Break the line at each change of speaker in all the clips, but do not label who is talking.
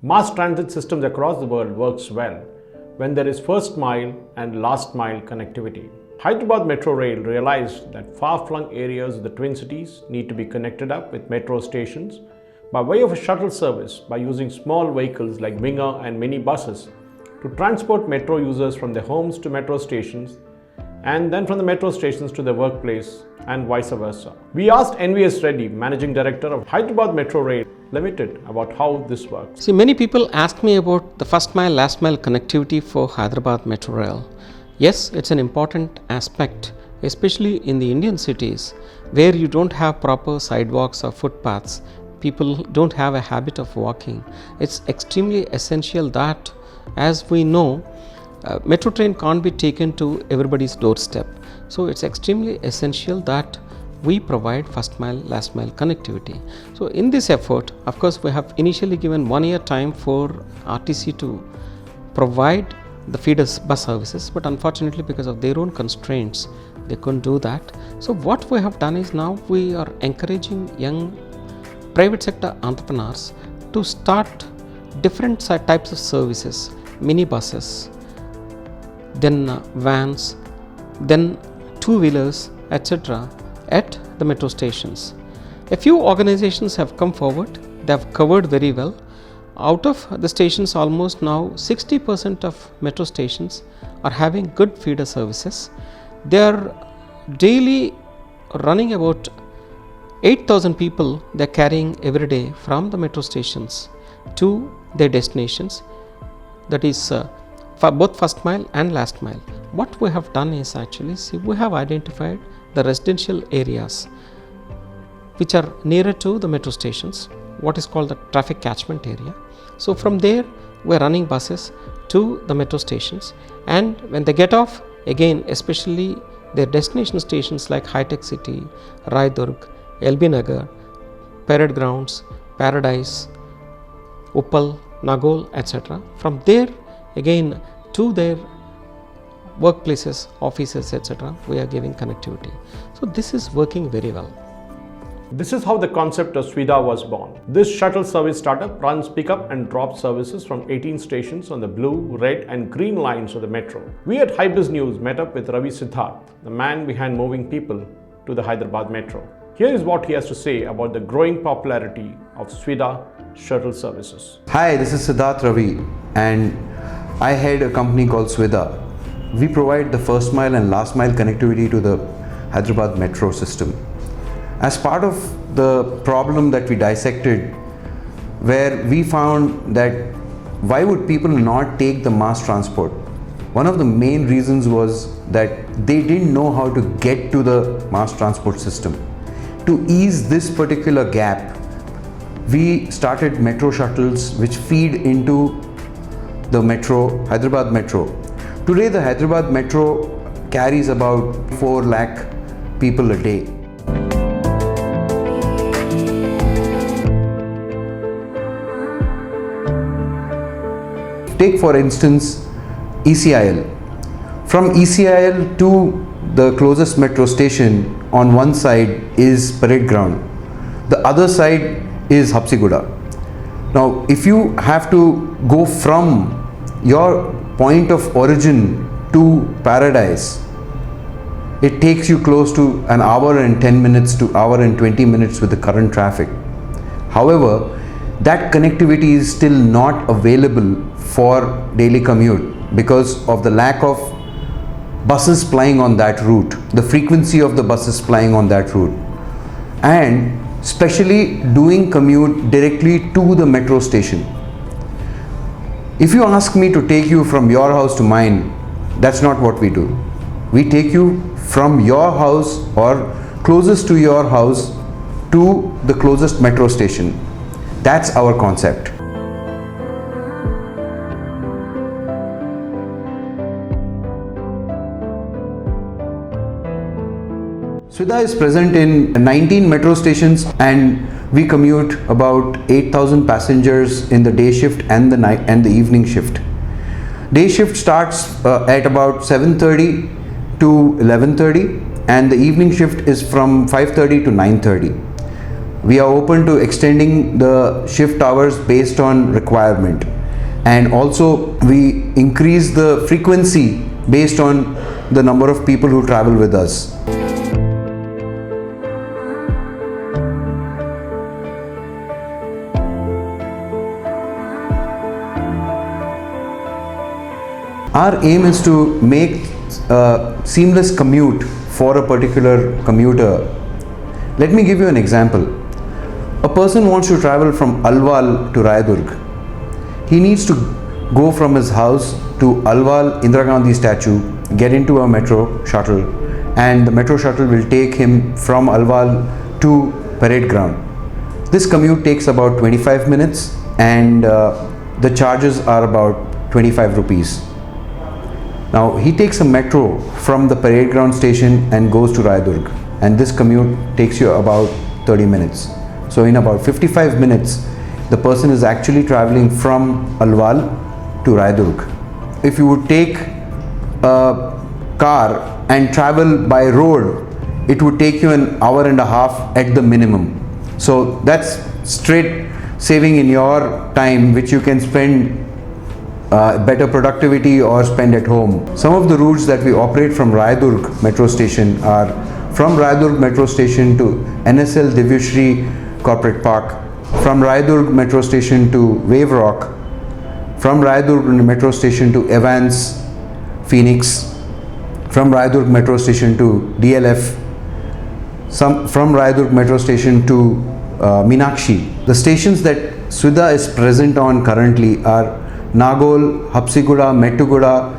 Mass transit systems across the world works well when there is first mile and last mile connectivity. Hyderabad Metro Rail realized that far-flung areas of the Twin Cities need to be connected up with metro stations by way of a shuttle service by using small vehicles like winger and mini buses to transport metro users from their homes to metro stations and then from the metro stations to their workplace and vice versa. We asked NVS Reddy, Managing Director of Hyderabad Metro Rail Limited, about how this works.
See, many people ask me about the first mile, last mile connectivity for Hyderabad Metro Rail. Yes, it's an important aspect, especially in the Indian cities where you don't have proper sidewalks or footpaths. People don't have a habit of walking. It's extremely essential that, as we know, metro train can't be taken to everybody's doorstep. So it's extremely essential that we provide first mile, last mile connectivity. So in this effort, of course, we have initially given 1 year time for RTC to provide the feeder bus services, but unfortunately because of their own constraints, they couldn't do that. So what we have done is now we are encouraging young private sector entrepreneurs to start different types of services, mini buses, then vans, then two-wheelers, etc. at the metro stations. A few organizations have come forward. They have covered very well. Out of the stations, almost now 60% of metro stations are having good feeder services. They are daily running about 8,000 people they are carrying every day from the metro stations to their destinations. That is for both first mile and last mile. What we have done is actually, we have identified the residential areas which are nearer to the metro stations, what is called the traffic catchment area. So from there we are running buses to the metro stations, and when they get off, again especially their destination stations like High Tech City, Raidurg, LB Nagar, Parade Grounds, Paradise, Uppal, Nagol, etc. From there again to their workplaces, offices, etc. we are giving connectivity. So this is working very well.
This is how the concept of SVIDA was born. This shuttle service startup runs pickup and drop services from 18 stations on the blue, red and green lines of the metro. We at Hybiz News met up with Ravi Siddarth, the man behind moving people to the Hyderabad Metro. Here is what he has to say about the growing popularity of SVIDA Shuttle Services.
Hi, this is Siddarth Ravi and I head a company called SVIDA. We provide the first mile and last mile connectivity to the Hyderabad Metro system. As part of the problem that we dissected, where we found that why would people not take the mass transport? One of the main reasons was that they didn't know how to get to the mass transport system. To ease this particular gap, we started metro shuttles which feed into the metro, Hyderabad Metro. Today the Hyderabad Metro carries about 4 lakh people a day. Take for instance ECIL. From ECIL to the closest metro station on one side is Parade Ground. The other side is Hapsiguda. Now if you have to go from your point of origin to Paradise, it takes you close to an hour and 10 minutes to hour and 20 minutes with the current traffic. However, that connectivity is still not available for daily commute because of the lack of buses plying on that route, the frequency of the buses plying on that route, and especially doing commute directly to the metro station. If you ask me to take you from your house to mine, that's not what we do. We take you from your house or closest to your house to the closest metro station. That's our concept. SVIDA is present in 19 metro stations and we commute about 8,000 passengers in the day shift and the night and the evening shift. Day shift starts at about 7:30 to 11:30 and the evening shift is from 5:30 to 9:30. We are open to extending the shift hours based on requirement, and also we increase the frequency based on the number of people who travel with us. Our aim is to make a seamless commute for a particular commuter. Let me give you an example. A person wants to travel from Alwal to Rayadurg. He needs to go from his house to Alwal Indira Gandhi statue, get into a metro shuttle, and the metro shuttle will take him from Alwal to Parade Ground. This commute takes about 25 minutes, and the charges are about 25 rupees. Now he takes a metro from the Parade Ground station and goes to Rayadurg, and this commute takes you about 30 minutes. So in about 55 minutes, the person is actually traveling from Alwal to Rayadurg. If you would take a car and travel by road, it would take you an hour and a half at the minimum. So that's straight saving in your time, which you can spend better productivity or spend at home. Some of the routes that we operate from Rayadurg metro station are from Rayadurg metro station to NSL Divyashri Corporate Park, from Rayadurg metro station to Wave Rock, from Rayadurg metro station to Evans, Phoenix, from Rayadurg metro station to DLF, from Rayadurg metro station to Meenakshi. The stations that SVIDA is present on currently are Nagol, Hapsiguda, Mettuguda,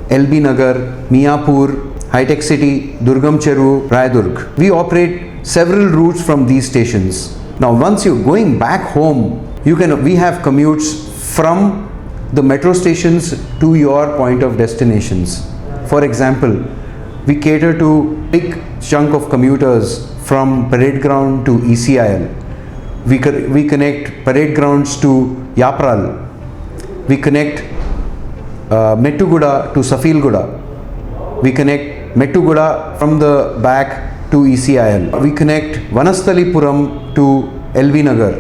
LB Nagar, Miapur, High Tech City, Durgam Cheru, Rayadurg. We operate several routes from these stations. Now once you're going back home, we have commutes from the metro stations to your point of destinations. For example, we cater to big chunk of commuters from Parade Ground to ECIL. We connect Parade Grounds to Yapral. We connect Mettuguda to Safilguda. We connect Mettuguda from the back to ECIL. We connect Vanasthalipuram to LV Nagar.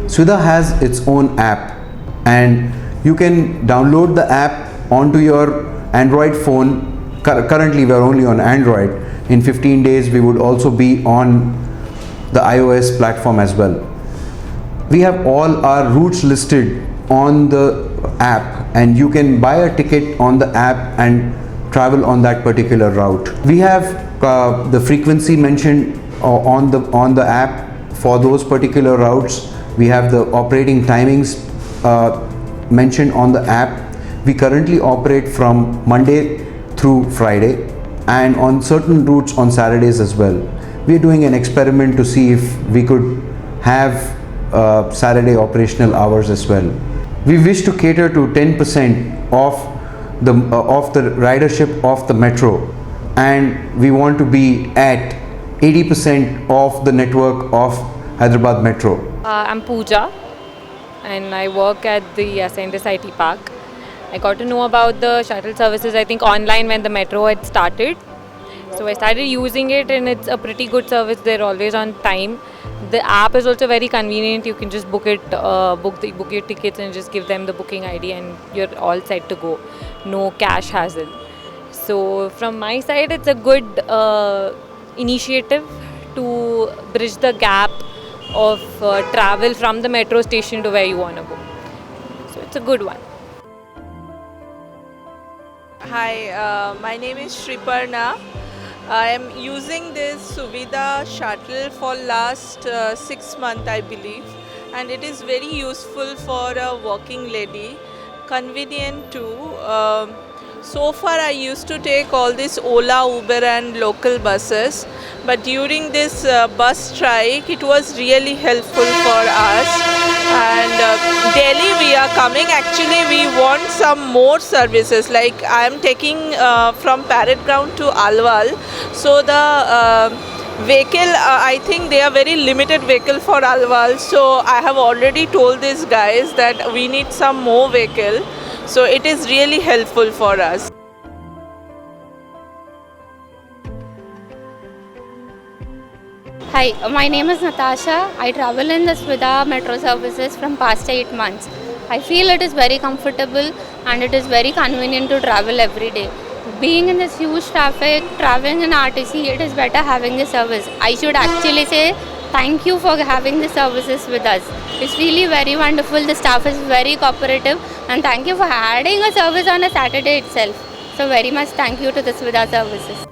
SVIDA has its own app, and you can download the app onto your Android phone. Currently we are only on Android. In 15 days we would also be on the iOS platform as well. We have all our routes listed on the app, and you can buy a ticket on the app and travel on that particular route. We have the frequency mentioned on the app for those particular routes. We have the operating timings mentioned on the app. We currently operate from Monday through Friday, and on certain routes on Saturdays as well. We are doing an experiment to see if we could have Saturday operational hours as well. We wish to cater to 10% of the ridership of the metro, and we want to be at 80% of the network of Hyderabad Metro.
I'm Pooja, and I work at the Ascendus IT Park. I got to know about the shuttle services, I think, online when the metro had started. So I started using it, and it's a pretty good service. They're always on time. The app is also very convenient. You can just book your tickets and just give them the booking ID, and you're all set to go. No cash hassle. So from my side, it's a good initiative to bridge the gap of travel from the metro station to where you want to go. So it's a good one.
Hi, my name is Shriparna. I am using this SVIDA shuttle for last 6 months, I believe, and it is very useful for a working lady, convenient too. So far I used to take all this Ola, Uber and local buses, but during this bus strike it was really helpful for us. And daily we are coming, actually we want some more services, like I am taking from Parade Ground to Alwal, so the vehicle, I think they are very limited vehicle for Alwal, so I have already told these guys that we need some more vehicle, so it is really helpful for us.
Hi, my name is Natasha. I travel in the SVIDA Metro Services from past 8 months. I feel it is very comfortable and it is very convenient to travel every day. Being in this huge traffic, traveling in RTC, it is better having the service. I should actually say thank you for having the services with us. It's really very wonderful. The staff is very cooperative and thank you for adding a service on a Saturday itself. So very much thank you to the SVIDA services.